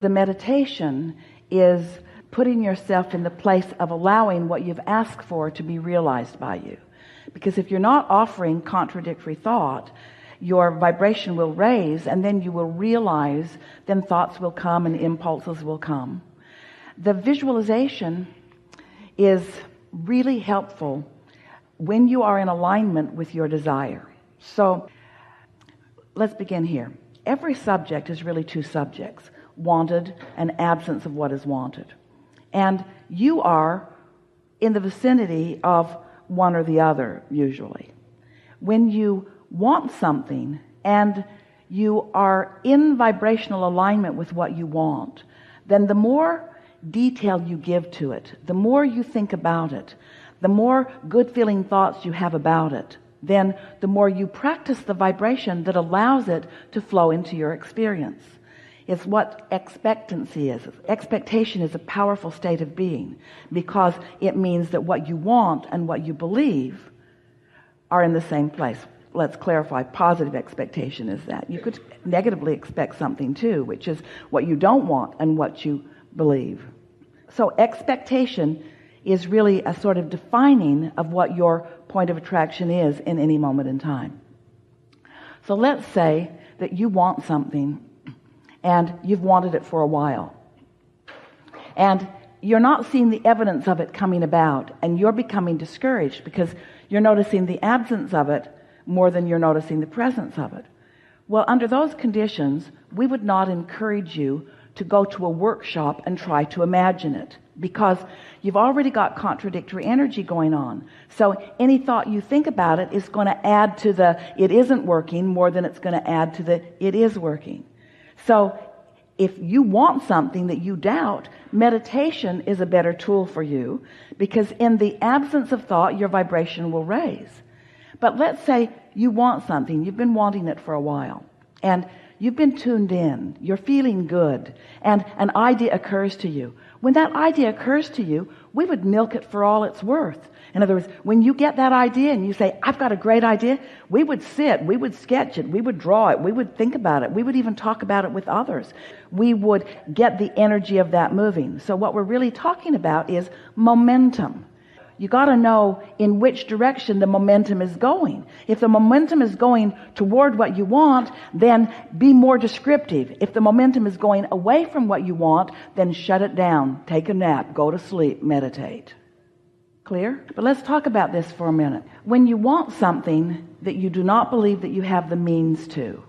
The meditation is putting yourself in the place of allowing what you've asked for to be realized by you. Because if you're not offering contradictory thought, your vibration will raise, and then you will realize, then thoughts will come and impulses will come. The visualization is really helpful when you are in alignment with your desire. So let's begin here. Every subject is really two subjects: wanted and absence of what is wanted. And you are in the vicinity of one or the other usually. When you want something and you are in vibrational alignment with what you want, then the more detail you give to it, the more you think about it, the more good feeling thoughts you have about it, then the more you practice the vibration that allows it to flow into your experience. It's what expectancy is. Expectation is a powerful state of being because it means that what you want and what you believe are in the same place. Let's clarify. Positive expectation is that. You could negatively expect something too, which is what you don't want and what you believe. So expectation is really a sort of defining of what your point of attraction is in any moment in time. So let's say that you want something and you've wanted it for a while, and you're not seeing the evidence of it coming about, and you're becoming discouraged because you're noticing the absence of it more than you're noticing the presence of it. Well, under those conditions, we would not encourage you to go to a workshop and try to imagine it, because you've already got contradictory energy going on. So any thought you think about it is going to add to the it isn't working more than it's going to add to the it is working. So if you want something that you doubt, meditation is a better tool for you, because in the absence of thought, your vibration will raise. But let's say you want something, you've been wanting it for a while, and you've been tuned in, you're feeling good, and an idea occurs to you. When that idea occurs to you, we would milk it for all it's worth. In other words, when you get that idea and you say, I've got a great idea, we would sit, we would sketch it, we would draw it, we would think about it, we would even talk about it with others. We would get the energy of that moving. So what we're really talking about is momentum. You got to know in which direction the momentum is going. If the momentum is going toward what you want, then be more descriptive. If the momentum is going away from what you want, then shut it down, take a nap, go to sleep, meditate. Clear? But let's talk about this for a minute. When you want something that you do not believe that you have the means to,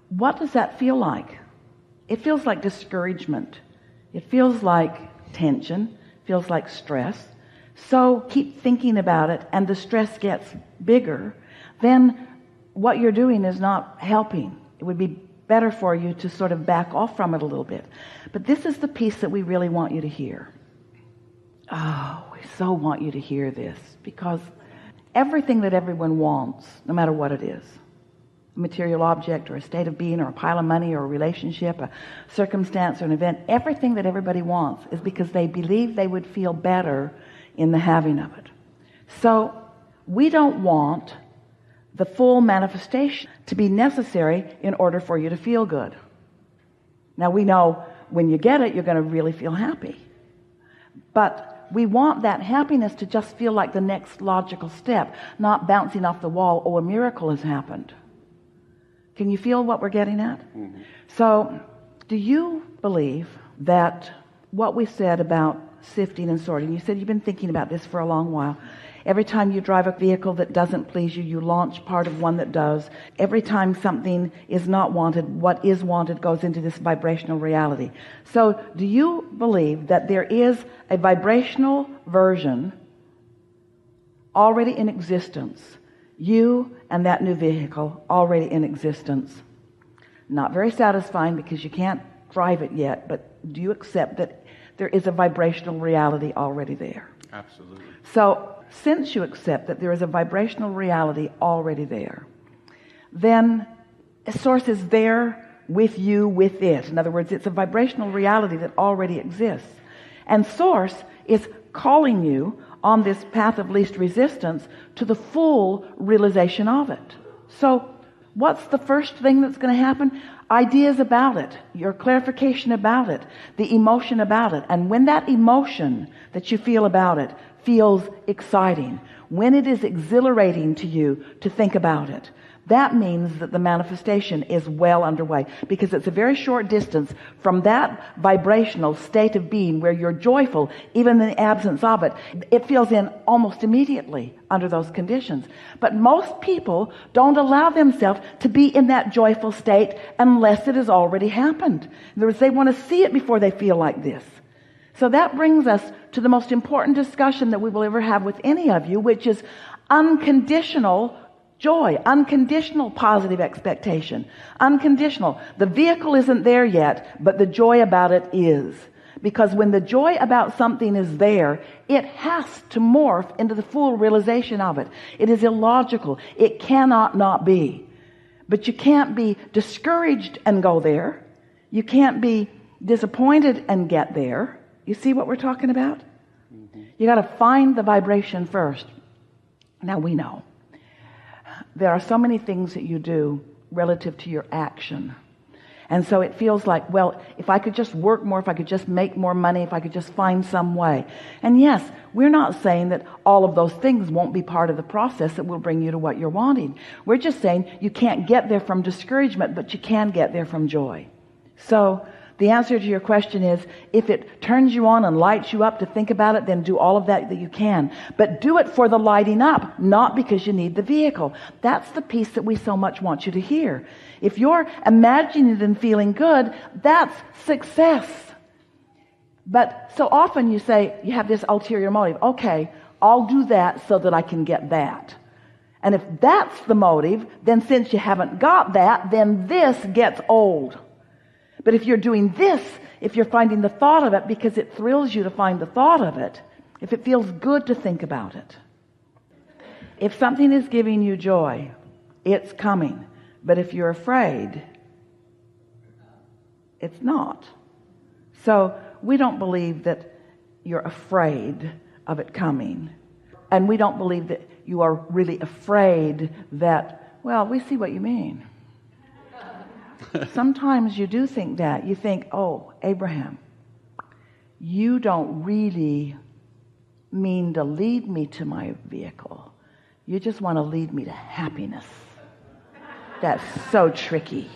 what does that feel like? It feels like discouragement. It feels like tension. It feels like stress. So keep thinking about it, and the stress gets bigger, then what you're doing is not helping. It would be better for you to sort of back off from it a little bit. But this is the piece that we really want you to hear. Oh, we so want you to hear this, because everything that everyone wants, no matter what it is, a material object or a state of being or a pile of money or a relationship, a circumstance or an event, everything that everybody wants is because they believe they would feel better in the having of it. So we don't want the full manifestation to be necessary in order for you to feel good. Now we know when you get it, you're going to really feel happy. But we want that happiness to just feel like the next logical step, not bouncing off the wall, oh, a miracle has happened. Can you feel what we're getting at? Mm-hmm. So do you believe that what we said about sifting and sorting, you said you've been thinking about this for a long while. Every time you drive a vehicle that doesn't please you, you launch part of one that does. Every time something is not wanted, what is wanted goes into this vibrational reality. So do you believe that there is a vibrational version already in existence? You and that new vehicle already in existence. Not very satisfying because you can't drive it yet, but do you accept that there is a vibrational reality already there? Absolutely. So since you accept that there is a vibrational reality already there, then a source is there with you, with it. In other words, it's a vibrational reality that already exists. And source is calling you on this path of least resistance to the full realization of it. So What's the first thing that's going to happen? Ideas about it, your clarification about it, the emotion about it. And when that emotion that you feel about it feels exciting, when it is exhilarating to you to think about it, that means that the manifestation is well underway, because it's a very short distance from that vibrational state of being where you're joyful, even in the absence of it. It feels in almost immediately under those conditions. But most people don't allow themselves to be in that joyful state unless it has already happened. In other words, they want to see it before they feel like this. So that brings us to the most important discussion that we will ever have with any of you, which is unconditional joy, unconditional positive expectation, unconditional. The vehicle isn't there yet, but the joy about it is. Because when the joy about something is there, it has to morph into the full realization of it. It is illogical. It cannot not be. But you can't be discouraged and go there. You can't be disappointed and get there. You see what we're talking about? You got to find the vibration first. Now we know there are so many things that you do relative to your action. And so it feels like, well, if I could just work more, if I could just make more money, if I could just find some way. And yes, we're not saying that all of those things won't be part of the process that will bring you to what you're wanting. We're just saying you can't get there from discouragement, but you can get there from joy. So the answer to your question is, if it turns you on and lights you up to think about it, then do all of that you can. But do it for the lighting up, not because you need the vehicle. That's the piece that we so much want you to hear. If you're imagining it and feeling good, that's success. But so often you say, you have this ulterior motive. Okay, I'll do that so that I can get that. And if that's the motive, then since you haven't got that, then this gets old. But if you're doing this, if you're finding the thought of it because it thrills you to find the thought of it, if it feels good to think about it, if something is giving you joy, it's coming. But if you're afraid, it's not. So we don't believe that you're afraid of it coming. And we don't believe that you are really afraid that, well, we see what you mean. Sometimes you do think that. You think, oh, Abraham, you don't really mean to lead me to my vehicle. You just want to lead me to happiness. That's so tricky.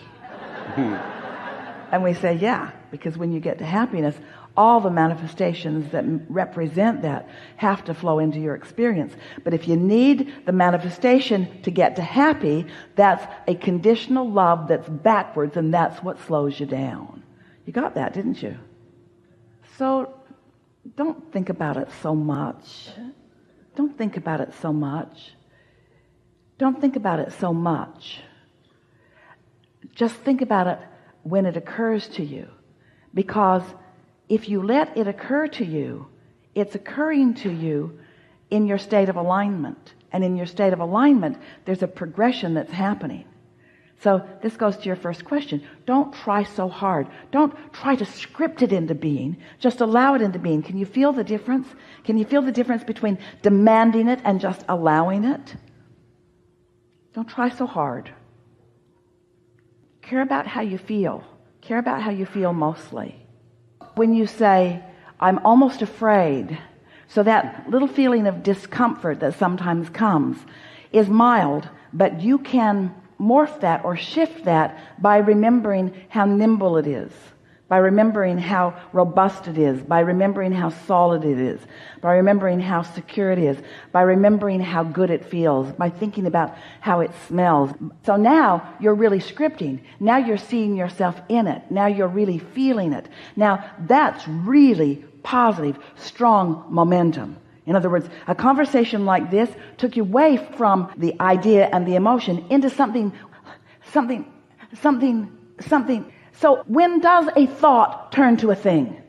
And we say, yeah, because when you get to happiness, all the manifestations that represent that have to flow into your experience. But if you need the manifestation to get to happy, that's a conditional love that's backwards, and that's what slows you down. You got that, didn't you? So don't think about it so much. Don't think about it so much. Don't think about it so much. Just think about it when it occurs to you. Because if you let it occur to you, it's occurring to you in your state of alignment. And in your state of alignment, there's a progression that's happening. So this goes to your first question. Don't try so hard. Don't try to script it into being. Just allow it into being. Can you feel the difference? Can you feel the difference between demanding it and just allowing it? Don't try so hard. Care about how you feel. Care about how you feel mostly. When you say, I'm almost afraid, so that little feeling of discomfort that sometimes comes is mild, but you can morph that or shift that by remembering how nimble it is, by remembering how robust it is, by remembering how solid it is, by remembering how secure it is, by remembering how good it feels, by thinking about how it smells. So now you're really scripting. Now you're seeing yourself in it. Now you're really feeling it. Now that's really positive, strong momentum. In other words, a conversation like this took you away from the idea and the emotion into something. So when does a thought turn to a thing?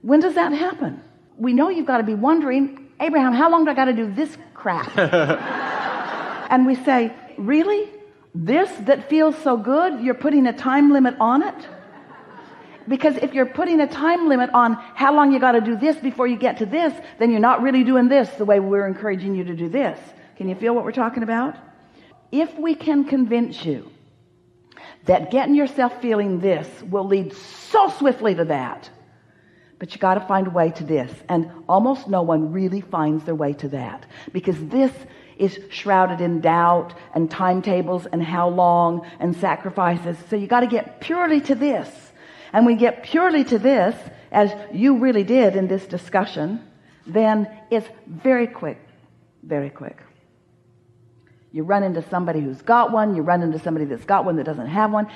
When does that happen? We know you've got to be wondering, Abraham, how long do I got to do this crap? And we say, really? This that feels so good, you're putting a time limit on it? Because if you're putting a time limit on how long you got to do this before you get to this, then you're not really doing this the way we're encouraging you to do this. Can you feel what we're talking about? If we can convince you that getting yourself feeling this will lead so swiftly to that. But you got to find a way to this. And almost no one really finds their way to that, because this is shrouded in doubt and timetables and how long and sacrifices. So you got to get purely to this. And when you get purely to this, as you really did in this discussion, then it's very quick, very quick. You run into somebody who's got one. You run into somebody that's got one that doesn't have one.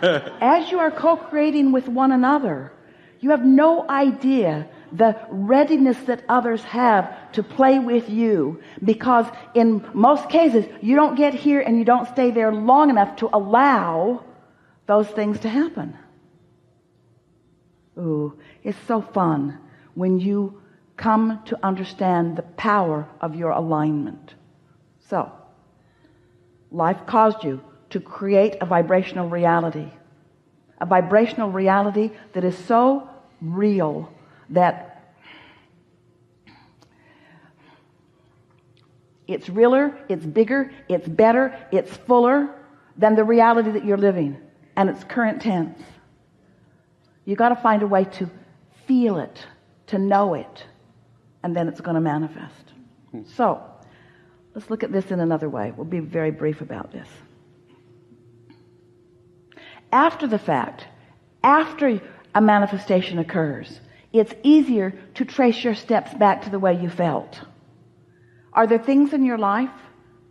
As you are co-creating with one another, you have no idea the readiness that others have to play with you, because in most cases you don't get here and you don't stay there long enough to allow those things to happen. Ooh, it's so fun when you come to understand the power of your alignment. So, life caused you to create a vibrational reality. A vibrational reality that is so real that it's realer, it's bigger, it's better, it's fuller than the reality that you're living. And it's current tense. You got to find a way to feel it, to know it, and then it's going to manifest. So, let's look at this in another way. We'll be very brief about this. After the fact, after a manifestation occurs, it's easier to trace your steps back to the way you felt. Are there things in your life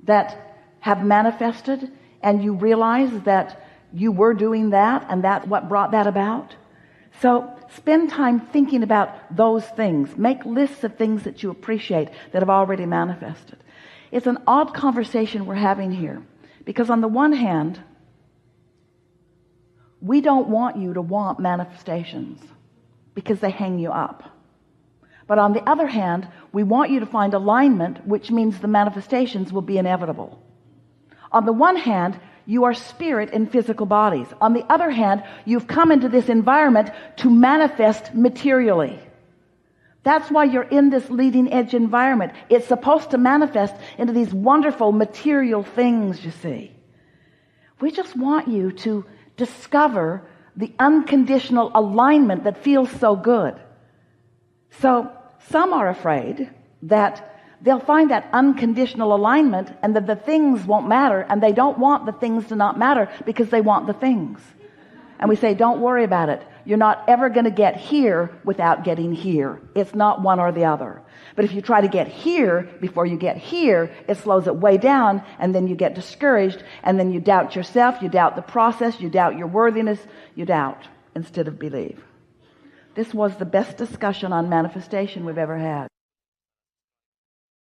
that have manifested and you realize that you were doing that and that's what brought that about? So spend time thinking about those things. Make lists of things that you appreciate that have already manifested. It's an odd conversation we're having here, because on the one hand, we don't want you to want manifestations because they hang you up. But on the other hand, we want you to find alignment, which means the manifestations will be inevitable. On the one hand, you are spirit in physical bodies. On the other hand, you've come into this environment to manifest materially. That's why you're in this leading edge environment. It's supposed to manifest into these wonderful material things, you see. We just want you to discover the unconditional alignment that feels so good. So some are afraid that they'll find that unconditional alignment and that the things won't matter, and they don't want the things to not matter because they want the things. And we say, don't worry about it. You're not ever going to get here without getting here. It's not one or the other. But if you try to get here before you get here, it slows it way down, and then you get discouraged, and then you doubt yourself, you doubt the process, you doubt your worthiness, you doubt instead of believe. This was the best discussion on manifestation we've ever had.